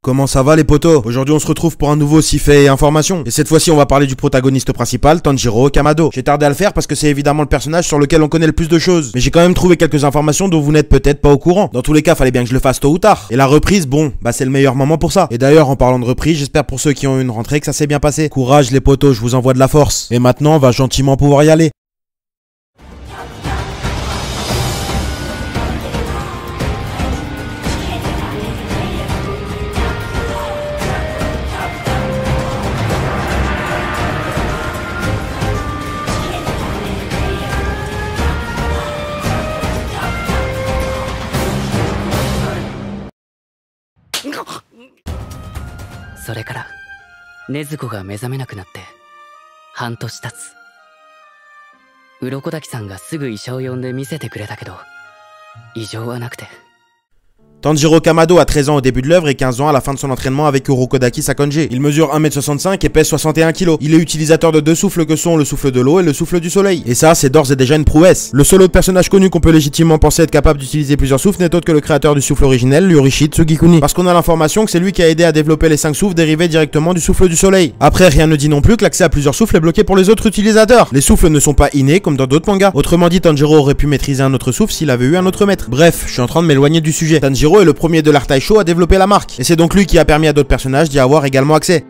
Comment ça va les potos? Aujourd'hui on se retrouve pour un nouveau si fait et information. Et cette fois-ci on va parler du protagoniste principal, Tanjiro Kamado. J'ai tardé à le faire parce que c'est évidemment le personnage sur lequel on connaît le plus de choses. Mais j'ai quand même trouvé quelques informations dont vous n'êtes peut-être pas au courant. Dans tous les cas, fallait bien que je le fasse tôt ou tard. Et la reprise, bon, bah c'est le meilleur moment pour ça. Et d'ailleurs, en parlant de reprise, j'espère pour ceux qui ont eu une rentrée que ça s'est bien passé. Courage les potos, je vous envoie de la force. Et maintenant, on va gentiment pouvoir y aller. それから禰豆子が目覚めなくなって半年経つ。鱗滝さんがすぐ医者を呼んで見せてくれたけど異常はなくて。 Tanjiro Kamado a 13 ans au début de l'œuvre et 15 ans à la fin de son entraînement avec Urokodaki Sakonji. Il mesure 1m65 et pèse 61 kg. Il est utilisateur de deux souffles que sont le souffle de l'eau et le souffle du soleil. Et ça, c'est d'ores et déjà une prouesse. Le seul autre personnage connu qu'on peut légitimement penser être capable d'utiliser plusieurs souffles n'est autre que le créateur du souffle originel, Ryuichi Tsugikuni. Parce qu'on a l'information que c'est lui qui a aidé à développer les 5 souffles dérivés directement du souffle du soleil. Après, rien ne dit non plus que l'accès à plusieurs souffles est bloqué pour les autres utilisateurs. Les souffles ne sont pas innés comme dans d'autres mangas. Autrement dit, Tanjiro aurait pu maîtriser un autre souffle s'il avait eu un autre maître. Bref, je suis en train de m'éloigner du sujet. Tanjiro est le premier de l'art Taisho a développé la marque, et c'est donc lui qui a permis à d'autres personnages d'y avoir également accès.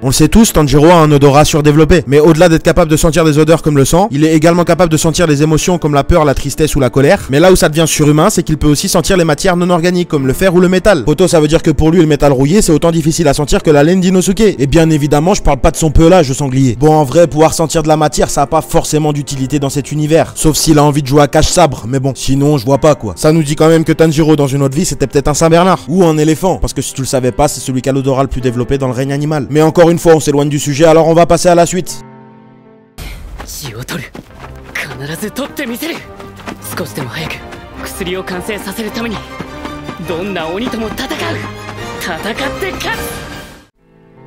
On le sait tous, Tanjiro a un odorat surdéveloppé, mais au-delà d'être capable de sentir des odeurs comme le sang, il est également capable de sentir des émotions comme la peur, la tristesse ou la colère. Mais là où ça devient surhumain, c'est qu'il peut aussi sentir les matières non organiques comme le fer ou le métal. Poto, ça veut dire que pour lui, le métal rouillé, c'est autant difficile à sentir que la laine d'Inosuke. Et bien évidemment, je parle pas de son pelage, sanglier. Bon, en vrai, pouvoir sentir de la matière, ça a pas forcément d'utilité dans cet univers. Sauf s'il a envie de jouer à cache-sabre, mais bon, sinon, je vois pas quoi. Ça nous dit quand même que Tanjiro, dans une autre vie, c'était peut-être un Saint-Bernard. Ou un éléphant, parce que si tu le savais pas, c'est celui qui a l'odorat le plus développé dans le règne animal. Mais encore une fois, on s'éloigne du sujet, alors on va passer à la suite.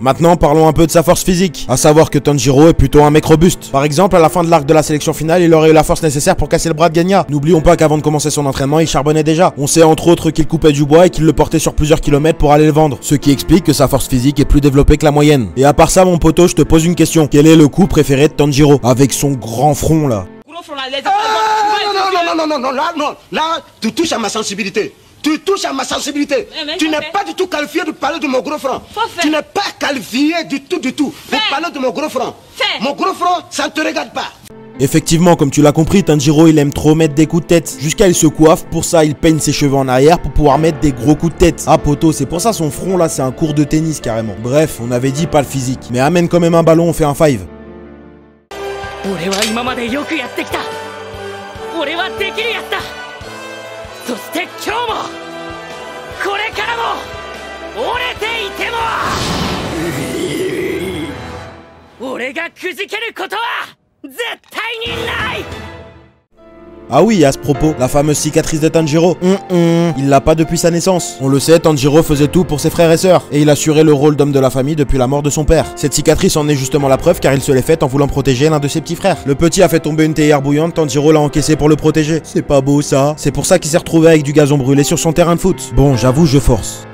Maintenant, parlons un peu de sa force physique, à savoir que Tanjiro est plutôt un mec robuste. Par exemple, à la fin de l'arc de la sélection finale, il aurait eu la force nécessaire pour casser le bras de Genya. N'oublions pas qu'avant de commencer son entraînement, il charbonnait déjà. On sait entre autres qu'il coupait du bois et qu'il le portait sur plusieurs kilomètres pour aller le vendre, ce qui explique que sa force physique est plus développée que la moyenne. Et à part ça, mon poteau, je te pose une question. Quel est le coup préféré de Tanjiro, avec son grand front là? Là, tu touches à ma sensibilité. Tu touches à ma sensibilité. Tu n'es pas du tout qualifié de parler de mon gros front. Tu n'es pas qualifié du tout. Pour parler de mon gros front. Mon gros front, ça ne te regarde pas. Effectivement, comme tu l'as compris, Tanjiro il aime trop mettre des coups de tête. Jusqu'à il se coiffe, pour ça il peigne ses cheveux en arrière pour pouvoir mettre des gros coups de tête. Ah poto, c'est pour ça son front là c'est un court de tennis carrément. Bref, on avait dit pas le physique. Mais amène quand même un ballon, on fait un 5. Ah oui, à ce propos, la fameuse cicatrice de Tanjiro, il l'a pas depuis sa naissance. On le sait, Tanjiro faisait tout pour ses frères et sœurs, et il assurait le rôle d'homme de la famille depuis la mort de son père. Cette cicatrice en est justement la preuve car il se l'est faite en voulant protéger l'un de ses petits frères. Le petit a fait tomber une théière bouillante, Tanjiro l'a encaissé pour le protéger. C'est pas beau ça. C'est pour ça qu'il s'est retrouvé avec du gazon brûlé sur son terrain de foot. Bon, j'avoue, je force.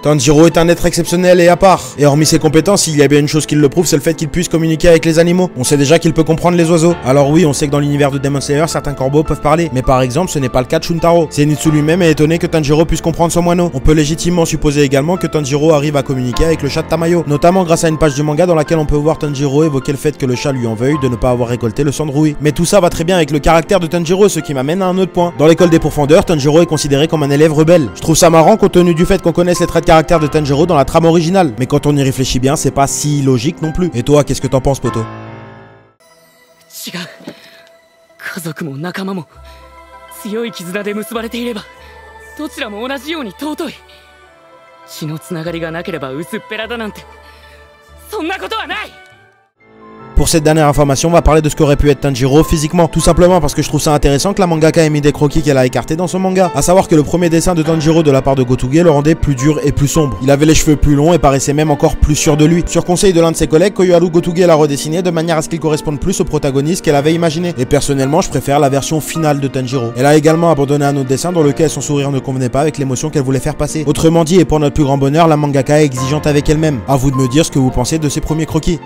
Tanjiro est un être exceptionnel et à part. Et hormis ses compétences, il y a bien une chose qui le prouve, c'est le fait qu'il puisse communiquer avec les animaux. On sait déjà qu'il peut comprendre les oiseaux. Alors oui, on sait que dans l'univers de Demon Slayer, certains corbeaux peuvent parler. Mais par exemple, ce n'est pas le cas de Shuntaro. Zenitsu lui-même est étonné que Tanjiro puisse comprendre son moineau. On peut légitimement supposer également que Tanjiro arrive à communiquer avec le chat de Tamayo. Notamment grâce à une page du manga dans laquelle on peut voir Tanjiro évoquer le fait que le chat lui en veuille de ne pas avoir récolté le sang de Rui. Mais tout ça va très bien avec le caractère de Tanjiro, ce qui m'amène à un autre point. Dans l'école des pourfendeurs, Tanjiro est considéré comme un élève rebelle. Je trouve ça marrant compte tenu du fait qu'on connaisse les traits de caractère de Tanjiro dans la trame originale, mais quand on y réfléchit bien, c'est pas si logique non plus. Et toi, qu'est-ce que t'en penses, poto? Pour cette dernière information, on va parler de ce qu'aurait pu être Tanjiro physiquement, tout simplement parce que je trouve ça intéressant que la mangaka ait mis des croquis qu'elle a écartés dans son manga. À savoir que le premier dessin de Tanjiro de la part de Gotoge le rendait plus dur et plus sombre. Il avait les cheveux plus longs et paraissait même encore plus sûr de lui. Sur conseil de l'un de ses collègues, Koyoharu Gotoge l'a redessiné de manière à ce qu'il corresponde plus au protagoniste qu'elle avait imaginé. Et personnellement, je préfère la version finale de Tanjiro. Elle a également abandonné un autre dessin dans lequel son sourire ne convenait pas avec l'émotion qu'elle voulait faire passer. Autrement dit, et pour notre plus grand bonheur, la mangaka est exigeante avec elle-même. À vous de me dire ce que vous pensez de ces premiers croquis.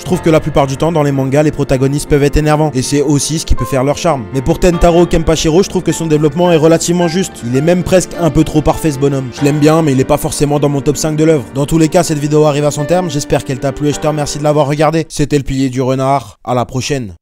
Je trouve que la plupart du temps dans les mangas, les protagonistes peuvent être énervants, et c'est aussi ce qui peut faire leur charme. Mais pour Tentaro Kenpachiro, je trouve que son développement est relativement juste. Il est même presque un peu trop parfait ce bonhomme. Je l'aime bien, mais il est pas forcément dans mon top 5 de l'œuvre. Dans tous les cas, cette vidéo arrive à son terme, j'espère qu'elle t'a plu et je te remercie de l'avoir regardé. C'était le pilier du renard, à la prochaine.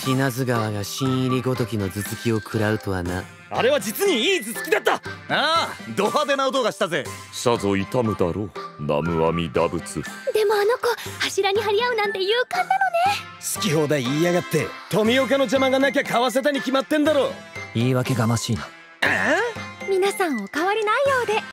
品津川が新入りごときの頭突きを食らうとはな。あれは実にいい頭突きだった。ああ、ド派手な音がしたぜ。さぞ痛むだろう、南無阿弥陀仏。でもあの子柱に張り合うなんて勇敢なのね。好き放題言いやがって、富岡の邪魔がなきゃ買わせたに決まってんだろ。言い訳がましいな。皆さんお変わりないようで。